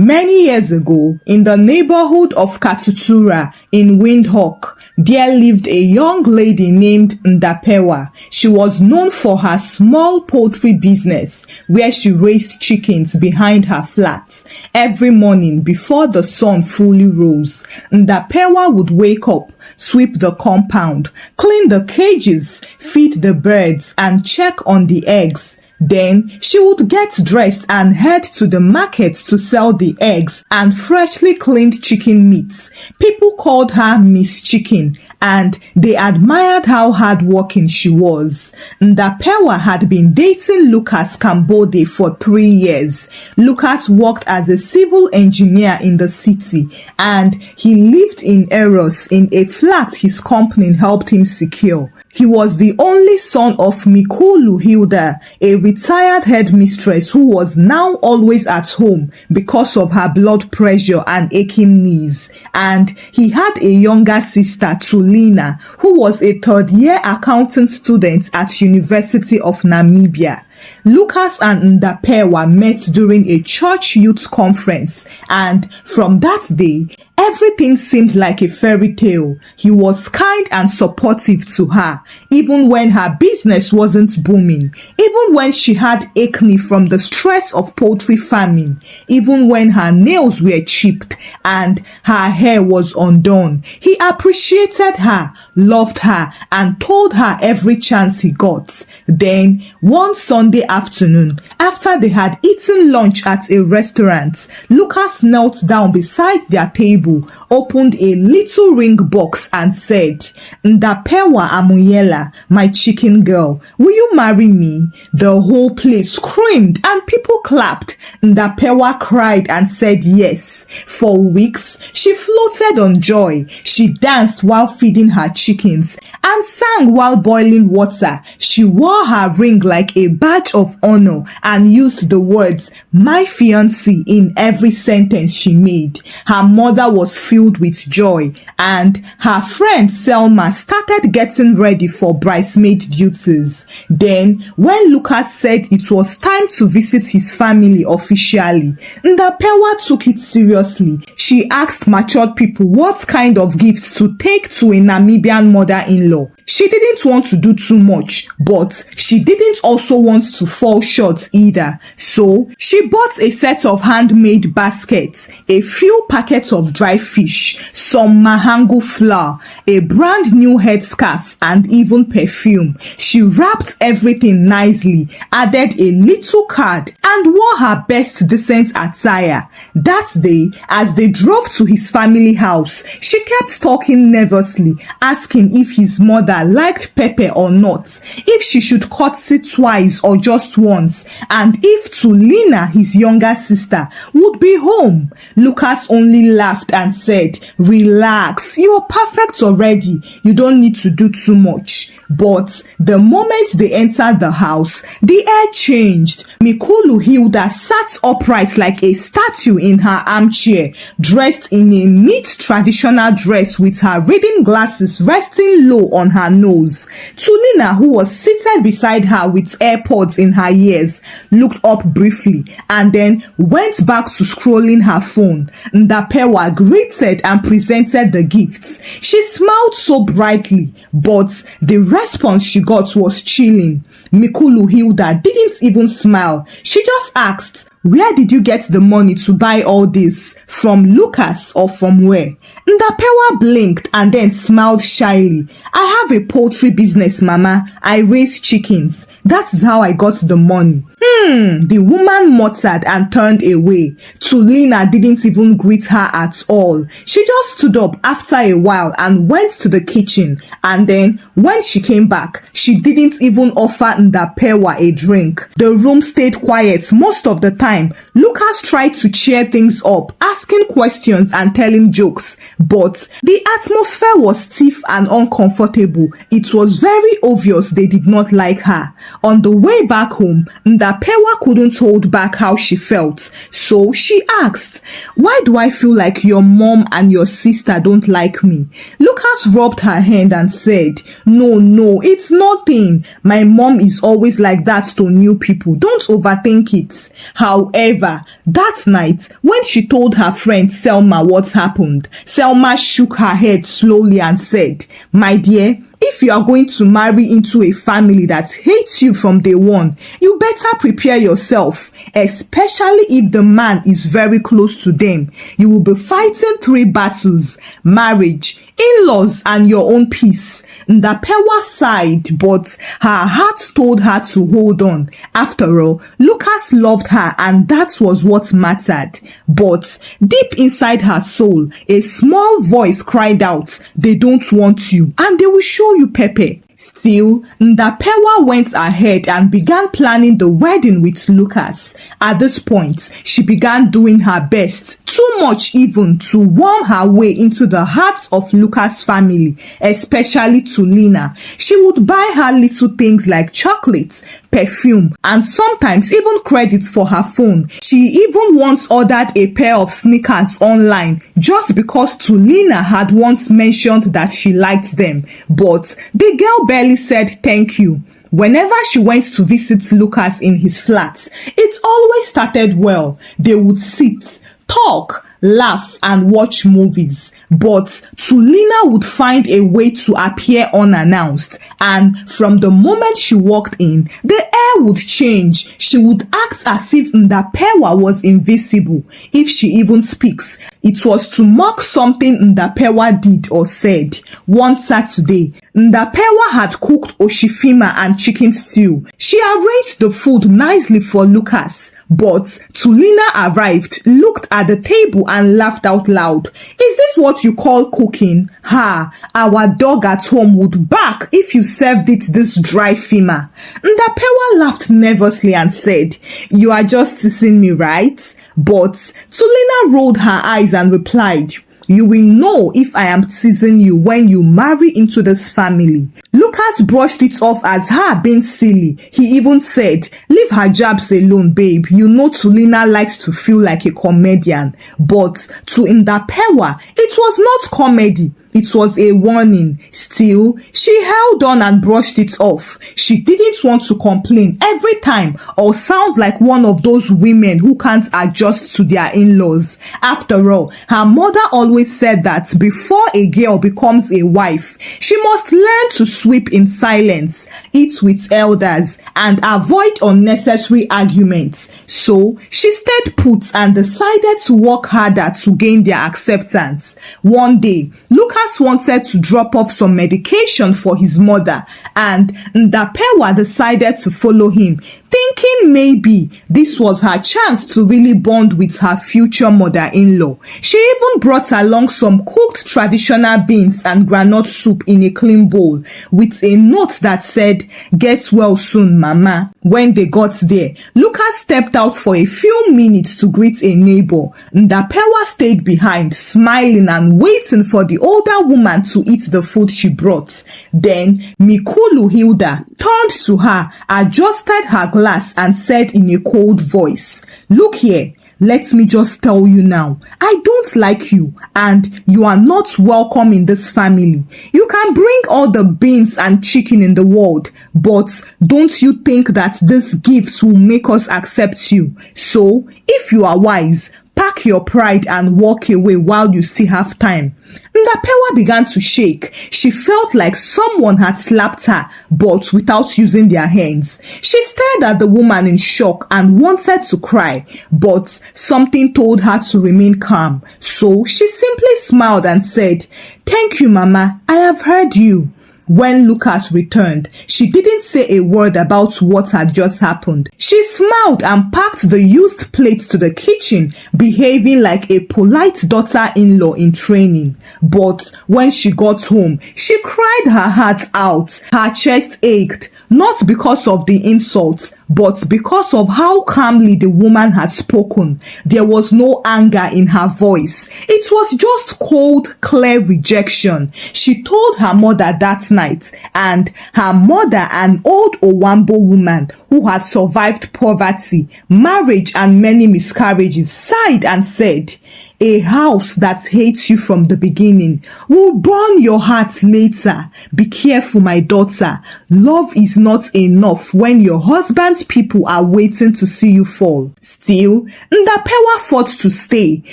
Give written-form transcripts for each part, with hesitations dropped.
Many years ago, in the neighborhood of Katutura in Windhoek, there lived a young lady named Ndapewa. She was known for her small poultry business where she raised chickens behind her flat. Every morning before the sun fully rose, Ndapewa would wake up, sweep the compound, clean the cages, feed the birds, and check on the eggs. Then she would get dressed and head to the market to sell the eggs and freshly cleaned chicken meats. People called her Miss Chicken and they admired how hardworking she was. Ndapewa had been dating Lucas Kambode for 3 years. Lucas worked as a civil engineer in the city and he lived in Eros in a flat his company helped him secure. He was the only son of Mikulu Hilda, a retired headmistress who was now always at home because of her blood pressure and aching knees. And he had a younger sister, Tulina, who was a third-year accounting student at University of Namibia. Lucas and Ndapewa met during a church youth conference, and from that day, everything seemed like a fairy tale. He was kind and supportive to her, even when her business wasn't booming, even when she had acne from the stress of poultry farming, even when her nails were chipped and her hair was undone. He appreciated her, loved her, and told her every chance he got. Then, one Sunday afternoon, after they had eaten lunch at a restaurant, Lucas knelt down beside their table, opened a little ring box and said, "Ndapewa Amuyela, my chicken girl, will you marry me?" The whole place screamed and people clapped. Ndapewa cried and said yes. For weeks, she floated on joy. She danced while feeding her chickens and sang while boiling water. She wore her ring like a badge of honor and used the words "my fiancé" in every sentence she made. Her mother was filled with joy and her friend Selma started getting ready for bridesmaid duties. Then, when Lucas said it was time to visit his family officially, Ndapewa took it seriously. She asked matured people what kind of gifts to take to a Namibian mother-in-law. She didn't want to do too much, but she didn't also want to fall short either. So, she bought a set of handmade baskets, a few packets of dry fish, some mahango flour, a brand new headscarf, and even perfume. She wrapped everything nicely, added a little card, and wore her best decent attire. That day, as they drove to his family house, she kept talking nervously, asking if his mother liked pepper or not, if she should curtsy twice or just once, and if Tulina, his younger sister, would be home. Lucas only laughed and said, "Relax, you're perfect already. You don't need to do too much." But the moment they entered the house, the air changed. Mikulu Hilda sat upright like a statue in her armchair, dressed in a neat traditional dress with her reading glasses resting low on her nose. Tulina, who was seated beside her with AirPods in her ears, looked up briefly and then went back to scrolling her phone. Ndapewa greeted and presented the gifts. She smiled so brightly, but the response she got was chilling. Mikulu Hilda didn't even smile. She just asked, "Where did you get the money to buy all this? From Lucas or from where?" Ndapewa blinked and then smiled shyly. "I have a poultry business, Mama. I raise chickens. That's how I got the money." The woman muttered and turned away. Tulina didn't even greet her at all. She just stood up after a while and went to the kitchen. And then, when she came back, she didn't even offer Ndapewa a drink. The room stayed quiet most of the time. Lucas tried to cheer things up, asking questions and telling jokes. But the atmosphere was stiff and uncomfortable. It was very obvious they did not like her. On the way back home, Ndapewa Ndapewa couldn't hold back how she felt, so she asked, "Why do I feel like your mom and your sister don't like me?" Lucas rubbed her hand and said, No, it's nothing. My mom is always like that to new people. Don't overthink it." However, that night, when she told her friend Selma what happened, Selma shook her head slowly and said, "My dear, if you are going to marry into a family that hates you from day one, you better prepare yourself, especially if the man is very close to them. You will be fighting 3 battles: marriage, in-laws, and your own peace." Ndapewa sighed, but her heart told her to hold on. After all, Lucas loved her, and that was what mattered. But deep inside her soul, a small voice cried out, "They don't want you, and they will show you pepper." Still, Ndapewa went ahead and began planning the wedding with Lucas. At this point, she began doing her best, too much even, to worm her way into the hearts of Lucas' family, especially to Lina. She would buy her little things like chocolates, perfume, and sometimes even credit for her phone. She even once ordered a pair of sneakers online just because Tulina had once mentioned that she liked them, but the girl barely said thank you. Whenever she went to visit Lucas in his flat, it always started well. They would sit, talk, laugh, and watch movies. But Tulina would find a way to appear unannounced, and from the moment she walked in, the air would change. She would act as if Ndapewa was invisible. If she even speaks, it was to mock something Ndapewa did or said. One Saturday, Ndapewa had cooked oshifima and chicken stew. She arranged the food nicely for Lucas. But Tulina arrived, looked at the table and laughed out loud. "Is this what you call cooking? Ha, our dog at home would bark if you served it this dry fima." Ndapewa laughed nervously and said, "You are just teasing me, right?" But Tulina rolled her eyes and replied, "You will know if I am teasing you when you marry into this family." Lucas brushed it off as her being silly. He even said, "Leave her jabs alone, babe. You know Tulina likes to feel like a comedian." But to Ndapewa, it was not comedy. It was a warning. Still, she held on and brushed it off. She didn't want to complain every time or sound like one of those women who can't adjust to their in-laws. After all, her mother always said that before a girl becomes a wife, she must learn to sweep in silence, eat with elders, and avoid unnecessary arguments. So, she stayed put and decided to work harder to gain their acceptance. One day, Lucas wanted to drop off some medication for his mother, and Ndapewa decided to follow him, thinking maybe this was her chance to really bond with her future mother-in-law. She even brought along some cooked traditional beans and groundnut soup in a clean bowl, with a note that said, "Get well soon, mama." When they got there, Lucas stepped out for a few minutes to greet a neighbor. Ndapewa stayed behind, smiling and waiting for the older woman to eat the food she brought. Then Mikulu Hilda turned to her, adjusted her glass, and said in a cold voice, "Look here, let me just tell you now, I don't like you, and you are not welcome in this family. You can bring all the beans and chicken in the world, but don't you think that these gifts will make us accept you? So, if you are wise, pack your pride and walk away while you still have time." Ndapewa began to shake. She felt like someone had slapped her, but without using their hands. She stared at the woman in shock and wanted to cry, but something told her to remain calm. So she simply smiled and said, "Thank you, Mama. I have heard you." When Lucas returned, she didn't say a word about what had just happened. She smiled and packed the used plates to the kitchen, behaving like a polite daughter-in-law in training. But when she got home, she cried her heart out. Her chest ached, not because of the insults, but because of how calmly the woman had spoken. There was no anger in her voice. It was just cold, clear rejection. She told her mother that night, and her mother, an old Owambo woman who had survived poverty, marriage, and many miscarriages, sighed and said, "A house that hates you from the beginning will burn your heart later. Be careful, my daughter. Love is not enough when your husband's people are waiting to see you fall." Still, Ndapewa fought to stay.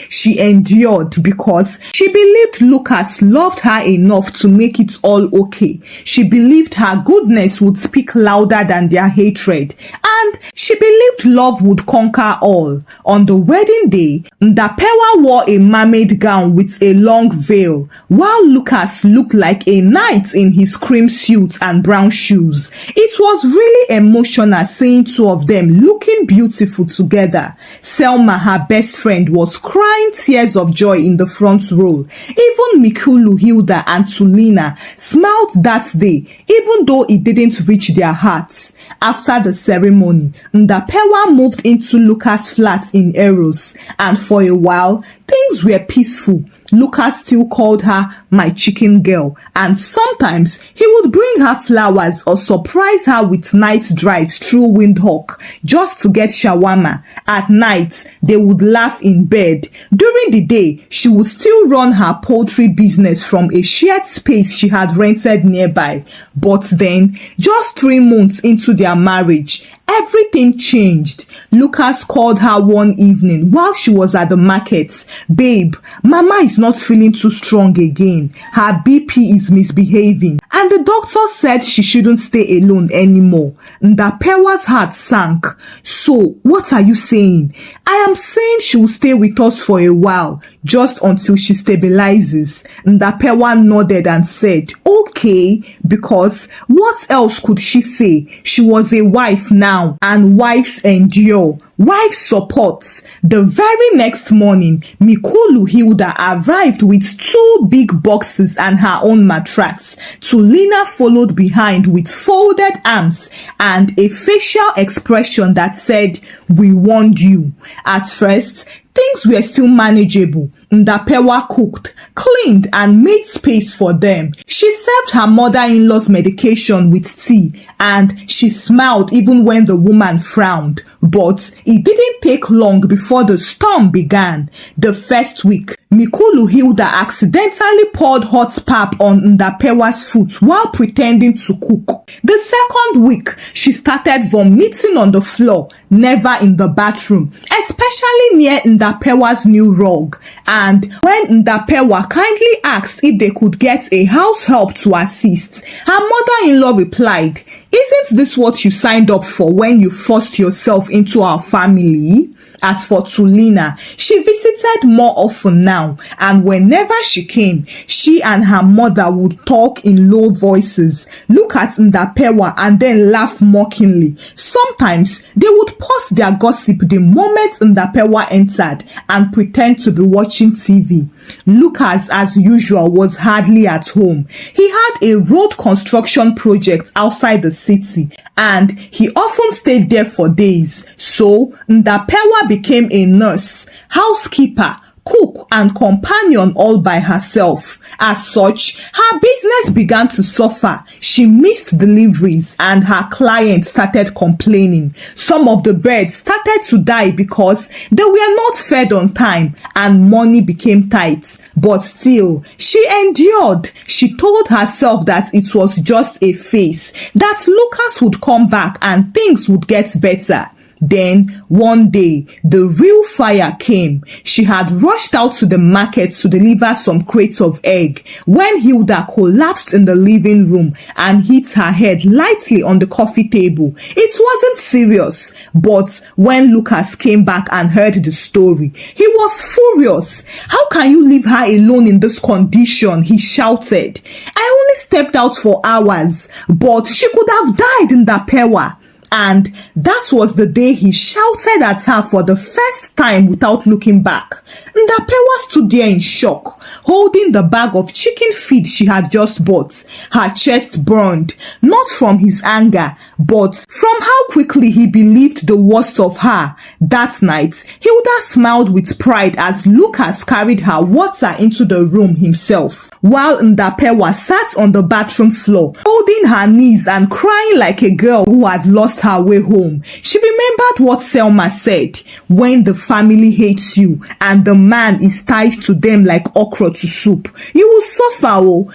She endured because she believed Lucas loved her enough to make it all okay. She believed her goodness would speak louder than their hatred, and she believed love would conquer all. On the wedding day, Ndapewa wore a mermaid gown with a long veil, while Lucas looked like a knight in his cream suit and brown shoes. It was really emotional seeing two of them looking beautiful together. Selma, her best friend, was crying tears of joy in the front row. Even Mikulu, Hilda, and Tulina smiled that day, even though it didn't reach their hearts. After the ceremony, Ndapewa moved into Lucas' flat in Eros, and for a while, things were peaceful. Lucas still called her my chicken girl, and sometimes he would bring her flowers or surprise her with night drives through Windhoek just to get shawarma. At night, they would laugh in bed. During the day, she would still run her poultry business from a shared space she had rented nearby. But then, just 3 months into their marriage, everything changed. Lucas called her one evening while she was at the market. "Babe, Mama is not feeling too strong again. Her BP is misbehaving, and the doctor said she shouldn't stay alone anymore." Ndapewa's heart sank. "So, what are you saying?" "I am saying she will stay with us for a while, just until she stabilizes." Ndapewa nodded and said, "Okay," because what else could she say? She was a wife now, and wives endure. Wife supports. The very next morning, Mikulu Hilda arrived with 2 big boxes and her own mattress. Tulina followed behind with folded arms and a facial expression that said, "We warned you." At first, things were still manageable. Ndapewa cooked, cleaned, and made space for them. She served her mother-in-law's medication with tea, and she smiled even when the woman frowned. But it didn't take long before the storm began. The first week, Mikulu Hilda accidentally poured hot pap on Ndapewa's foot while pretending to cook. The second week, she started vomiting on the floor, never in the bathroom, especially near Ndapewa's new rug. And when Ndapewa kindly asked if they could get a house help to assist, her mother-in-law replied, "Isn't this what you signed up for when you forced yourself into our family?" As for Tulina, she visited more often now, and whenever she came, she and her mother would talk in low voices, look at Ndapewa, and then laugh mockingly. Sometimes they would pause their gossip the moment Ndapewa entered and pretend to be watching TV. Lucas, as usual, was hardly at home. He had a road construction project outside the city, and he often stayed there for days. So Ndapewa became a nurse, housekeeper, cook, and companion all by herself. As such, her business began to suffer. She missed deliveries, and her clients started complaining. Some of the birds started to die because they were not fed on time, and money became tight. But still, she endured. She told herself that it was just a phase, that Lucas would come back and things would get better. Then, one day, the real fire came. She had rushed out to the market to deliver some crates of egg when Hilda collapsed in the living room and hit her head lightly on the coffee table. It wasn't serious, but when Lucas came back and heard the story, he was furious. "How can you leave her alone in this condition?" he shouted. "I only stepped out for hours, but she could have died in Ndapewa." And that was the day he shouted at her for the first time without looking back. Ndapewa stood there in shock, holding the bag of chicken feed she had just bought. Her chest burned, not from his anger, but from how quickly he believed the worst of her. That night, Hilda smiled with pride as Lucas carried her water into the room himself, while Ndapewa sat on the bathroom floor, holding her knees and crying like a girl who had lost her way home. She remembered what Selma said, when the family hates you and the man is tied to them like okra to soup, you will suffer,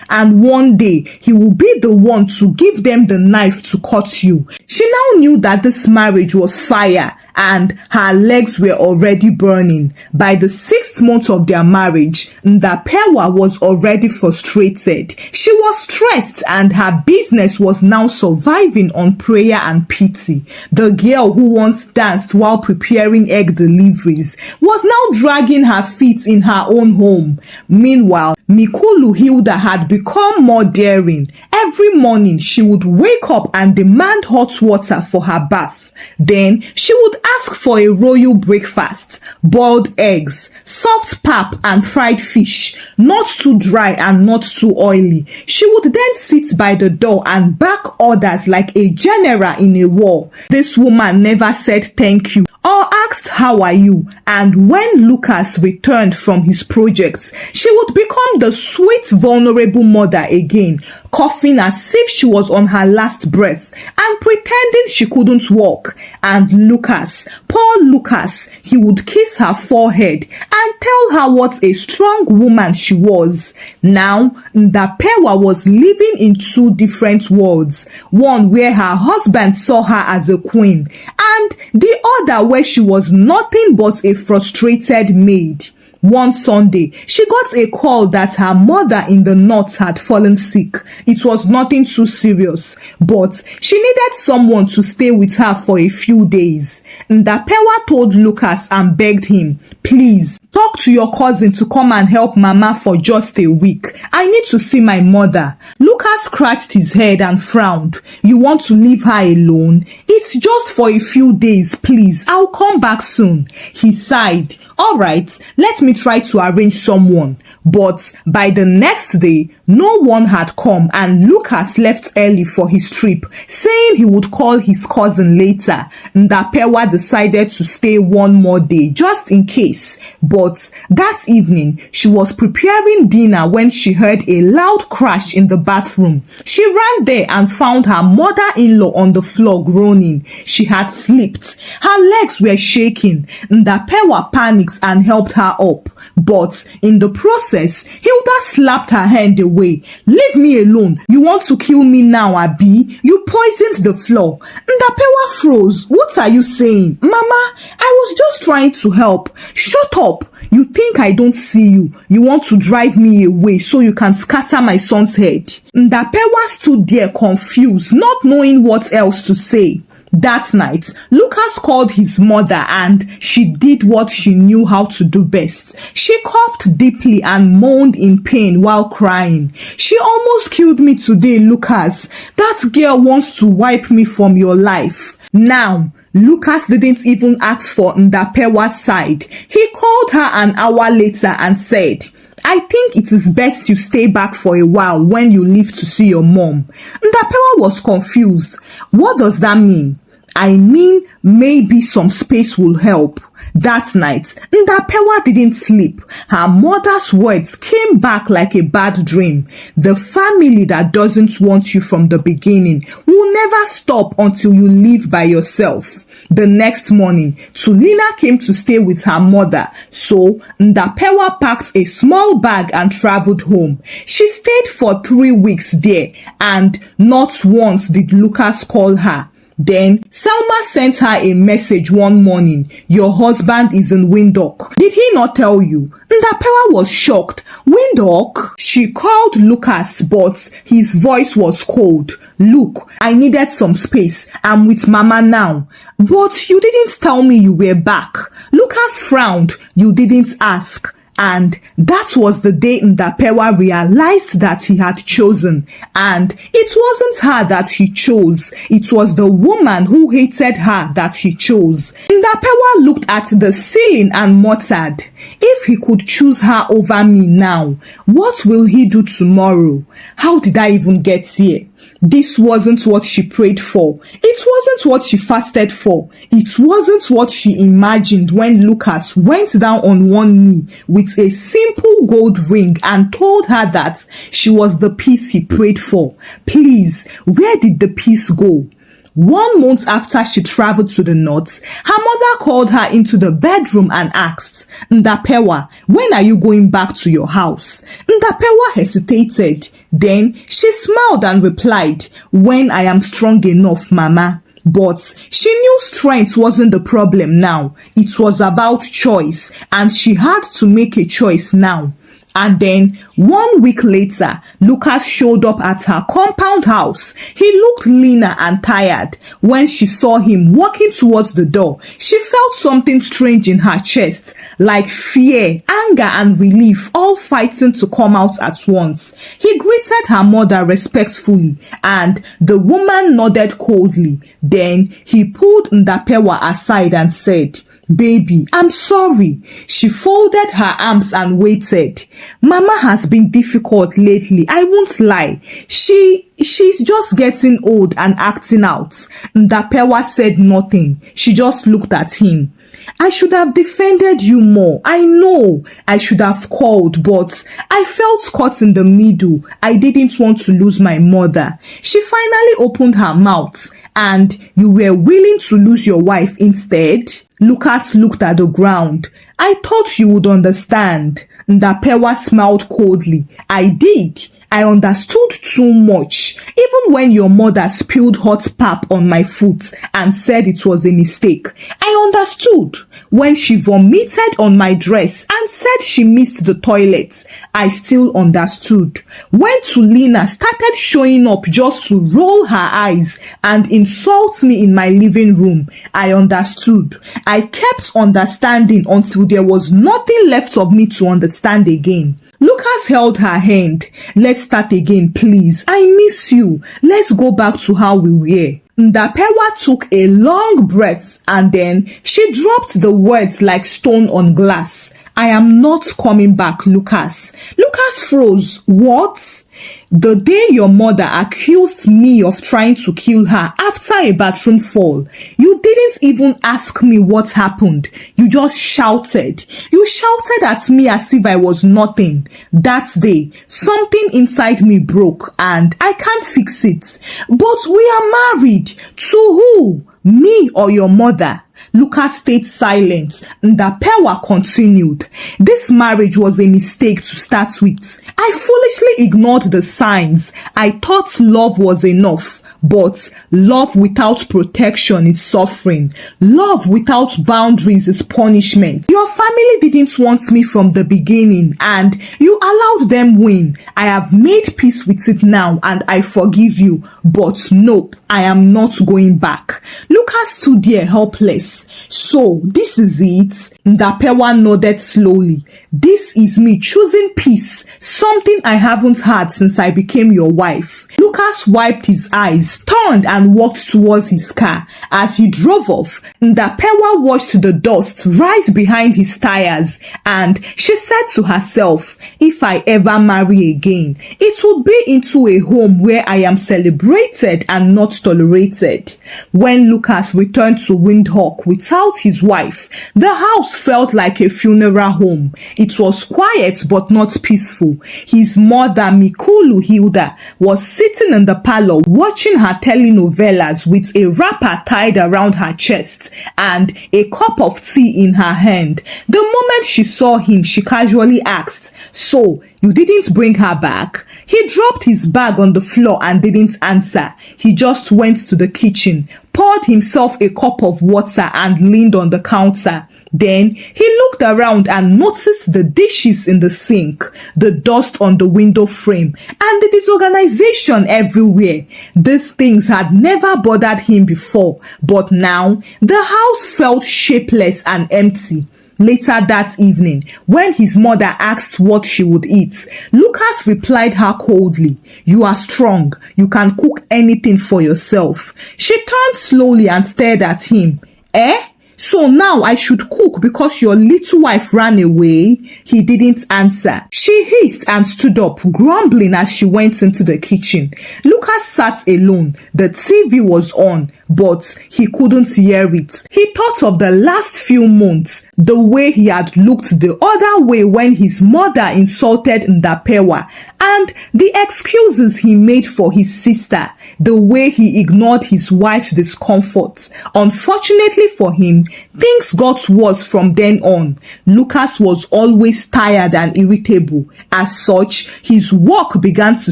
and one day he will be the one to give them the knife to cut you. She now knew that this marriage was fire, and her legs were already burning. By the 6th month of their marriage, Ndapewa was already frustrated. She was stressed, and her business was now surviving on prayer and pity. The girl who once danced while preparing egg deliveries was now dragging her feet in her own home. Meanwhile, Mikulu Hilda had become more daring. Every morning, she would wake up and demand hot water for her bath. Then she would ask for a royal breakfast, boiled eggs, soft pap and fried fish, not too dry and not too oily. She would then sit by the door and back orders like a general in a war. This woman never said thank you or asked how are you, and when Lucas returned from his projects, she would become the sweet vulnerable mother again, coughing as if she was on her last breath and pretending she couldn't walk. And Lucas, poor Lucas, he would kiss her forehead and tell her what a strong woman she was. Now, Ndapewa was living in 2 different worlds, one where her husband saw her as a queen, and the other where she was nothing but a frustrated maid. One Sunday, she got a call that her mother in the north had fallen sick. It was nothing too serious, but she needed someone to stay with her for a few days. Ndapewa told Lucas and begged him, please, talk to your cousin to come and help Mama for just a week. I need to see my mother. Lucas scratched his head and frowned. You want to leave her alone? It's just for a few days, please. I'll come back soon. He sighed. All right, let me try to arrange someone. But by the next day, no one had come, and Lucas left early for his trip, saying he would call his cousin later. Ndapewa decided to stay one more day, just in case. But that evening, she was preparing dinner when she heard a loud crash in the bathroom. She ran there and found her mother-in-law on the floor groaning. She had slipped. Her legs were shaking. Ndapewa panicked and helped her up. But in the process, Hilda slapped her hand away. Leave me alone. You want to kill me now, Abi? You poisoned the floor. Ndapewa froze. What are you saying? Mama, I was just trying to help. Shut up. You think I don't see you. You want to drive me away so you can scatter my son's head. Ndapewa stood there confused, not knowing what else to say. That night, Lucas called his mother and she did what she knew how to do best. She coughed deeply and moaned in pain while crying. She almost killed me today, Lucas. That girl wants to wipe me from your life. Now, Lucas didn't even ask for Ndapewa's side. He called her an hour later and said, I think it is best you stay back for a while when you leave to see your mom. Ndapewa was confused. What does that mean? I mean, maybe some space will help. That night, Ndapewa didn't sleep. Her mother's words came back like a bad dream. The family that doesn't want you from the beginning will never stop until you live by yourself. The next morning, Tulina came to stay with her mother, so Ndapewa packed a small bag and traveled home. She stayed for 3 weeks there, and not once did Lucas call her. Then, Selma sent her a message one morning. Your husband is in Windhoek. Did he not tell you? Ndapewa was shocked. Windhoek? She called Lucas, but his voice was cold. Look, I needed some space. I'm with Mama now. But you didn't tell me you were back. Lucas frowned. You didn't ask. And that was the day Ndapewa realized that he had chosen. And it wasn't her that he chose. It was the woman who hated her that he chose. Ndapewa looked at the ceiling and muttered, if he could choose her over me now, what will he do tomorrow? How did I even get here? This wasn't what she prayed for. It wasn't what she fasted for. It wasn't what she imagined when Lucas went down on one knee with a simple gold ring and told her that she was the peace he prayed for. Please, where did the peace go? 1 month after she traveled to the north, her mother called her into the bedroom and asked, Ndapewa, when are you going back to your house? Ndapewa hesitated. Then she smiled and replied, when I am strong enough, Mama. But she knew strength wasn't the problem now. It was about choice, and she had to make a choice now. And then 1 week later, Lucas showed up at her compound house. He looked leaner and tired. When she saw him walking towards the door, she felt something strange in her chest, like fear, anger, and relief all fighting to come out at once. He greeted her mother respectfully, and the woman nodded coldly. Then he pulled Ndapewa aside and said, Baby, I'm sorry. She folded her arms and waited. Mama has been difficult lately, I won't lie. She's just getting old and acting out. Ndapewa said nothing. She just looked at him. I should have defended you more. I know I should have called, but I felt caught in the middle. I didn't want to lose my mother. She finally opened her mouth. And you were willing to lose your wife instead? Lucas looked at the ground. I thought you would understand. Ndapewa smiled coldly. I did. I understood too much. Even when your mother spilled hot pap on my foot and said it was a mistake, I understood. When she vomited on my dress and said she missed the toilet, I still understood. When Tulina started showing up just to roll her eyes and insult me in my living room, I understood. I kept understanding until there was nothing left of me to understand again. Lucas held her hand. Let's start again, please. I miss you. Let's go back to how we were. Ndapewa took a long breath and then she dropped the words like stone on glass. I am not coming back, Lucas. Lucas froze. What? The day your mother accused me of trying to kill her after a bathroom fall, you didn't even ask me what happened. You just shouted. You shouted at me as if I was nothing. That day, something inside me broke and I can't fix it. But we are married. To who? Me or your mother? Lucas stayed silent. Ndapewa continued. This marriage was a mistake to start with. I foolishly ignored the signs. I thought love was enough. But love without protection is suffering. Love without boundaries is punishment. Your family didn't want me from the beginning and you allowed them win. I have made peace with it now and I forgive you. But nope, I am not going back. Lucas stood there helpless. So this is it? Ndapewa nodded slowly. This is me choosing peace, something I haven't had since I became your wife. Lucas wiped his eyes, turned and walked towards his car. As he drove off, Ndapewa watched the dust rise behind his tires and she said to herself, if I ever marry again, it will be into a home where I am celebrated and not tolerated. When Lucas returned to Windhoek without his wife, the house felt like a funeral home. It was quiet but not peaceful. His mother, Mikulu Hilda, was sitting in the parlor watching her telenovelas with a wrapper tied around her chest and a cup of tea in her hand. The moment she saw him, she casually asked, "So, you didn't bring her back?" He dropped his bag on the floor and didn't answer. He just went to the kitchen, poured himself a cup of water and leaned on the counter. Then he looked around and noticed the dishes in the sink, the dust on the window frame, and the disorganization everywhere. These things had never bothered him before, but now the house felt shapeless and empty. Later that evening, when his mother asked what she would eat, Lucas replied her coldly, "You are strong. You can cook anything for yourself." She turned slowly and stared at him. "Eh? So now I should cook because your little wife ran away?" He didn't answer. She hissed and stood up, grumbling as she went into the kitchen. Lucas sat alone. The TV was on, but he couldn't hear it. He thought of the last few months, the way he had looked the other way when his mother insulted Ndapewa, and the excuses he made for his sister, the way he ignored his wife's discomfort. Unfortunately for him, things got worse from then on. Lucas was always tired and irritable. As such, his work began to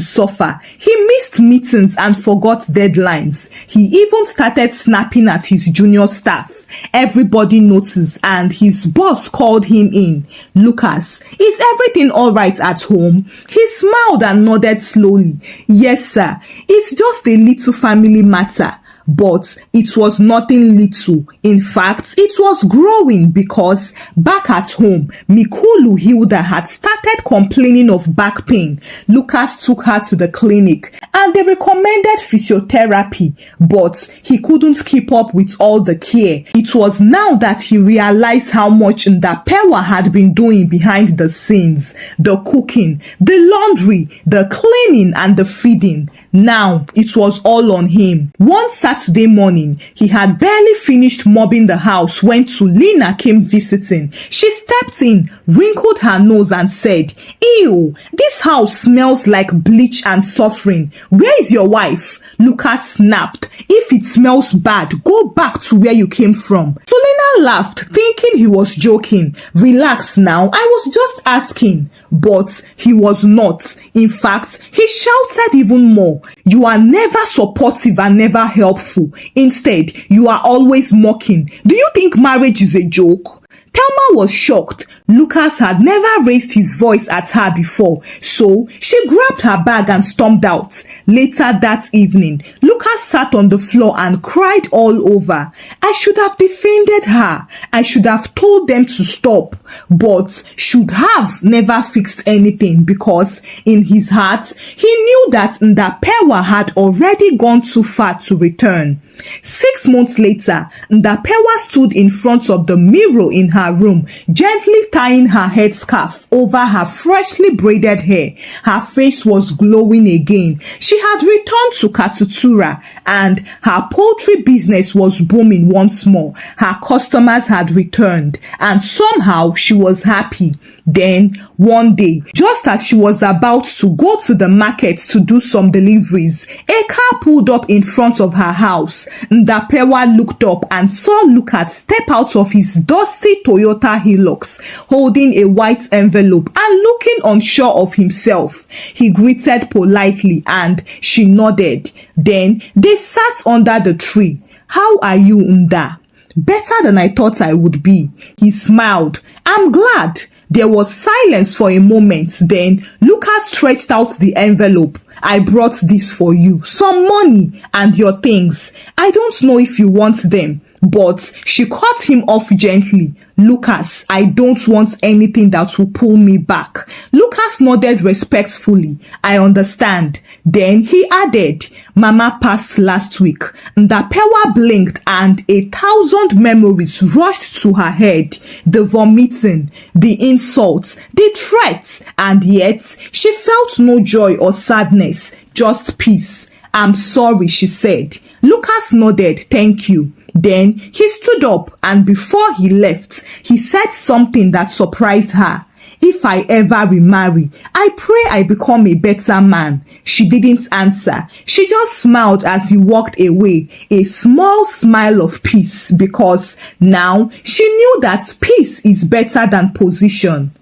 suffer. He missed meetings and forgot deadlines. He even started snapping at his junior staff. Everybody noticed and his boss called him in. "Lucas, is everything all right at home?" He smiled and nodded slowly. "Yes, sir. It's just a little family matter." But it was nothing little. In fact, it was growing because back at home, Mikulu Hilda had started complaining of back pain. Lucas took her to the clinic and they recommended physiotherapy, but he couldn't keep up with all the care. It was now that he realized how much Ndapewa had been doing behind the scenes. The cooking, the laundry, the cleaning and the feeding. Now it was all on him. One Saturday morning, he had barely finished mopping the house when Tulina came visiting. She stepped in, wrinkled her nose and said, "Ew, this house smells like bleach and suffering. Where is your wife?" Lucas snapped, "If it smells bad, go back to where you came from." Tulina laughed, thinking he was joking. "Relax now, I was just asking." But he was not. In fact, he shouted even more, "You are never supportive and never helpful. Instead, you are always mocking. Do you think marriage is a joke?" Thelma was shocked. Lucas had never raised his voice at her before, so she grabbed her bag and stormed out. Later that evening, Lucas sat on the floor and cried all over. "I should have defended her. I should have told them to stop." But should have never fixed anything because in his heart, he knew that Ndapewa had already gone too far to return. 6 months later, Ndapewa stood in front of the mirror in her room, gently tying her headscarf over her freshly braided hair. Her face was glowing again. She had returned to Katutura and her poultry business was booming once more. Her customers had returned and somehow she was happy. Then, one day, just as she was about to go to the market to do some deliveries, a car pulled up in front of her house. Ndapewa looked up and saw Lucas step out of his dusty Toyota Hilux, holding a white envelope and looking unsure of himself. He greeted politely and she nodded. Then, they sat under the tree. "How are you, Nda?" "Better than I thought I would be." He smiled. "I'm glad." There was silence for a moment. Then Lucas stretched out the envelope. "I brought this for you. Some money and your things. I don't know if you want them." But she cut him off gently. "Lucas, I don't want anything that will pull me back." Lucas nodded respectfully. "I understand." Then he added, "Mama passed last week." Ndapewa blinked and 1,000 memories rushed to her head. The vomiting, the insults, the threats, and yet she felt no joy or sadness, just peace. "I'm sorry," she said. Lucas nodded, "Thank you." Then he stood up and before he left, he said something that surprised her. "If I ever remarry, I pray I become a better man." She didn't answer. She just smiled as he walked away, a small smile of peace because now she knew that peace is better than position.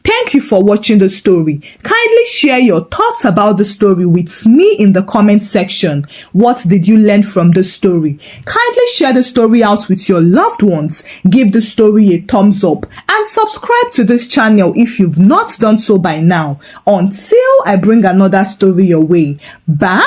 Thank you for watching the story. Kindly share your thoughts about the story with me in the comment section. What did you learn from the story? Kindly share the story out with your loved ones. Give the story a thumbs up and subscribe to this channel if you've not done so by now. Until I bring another story your way. Bye!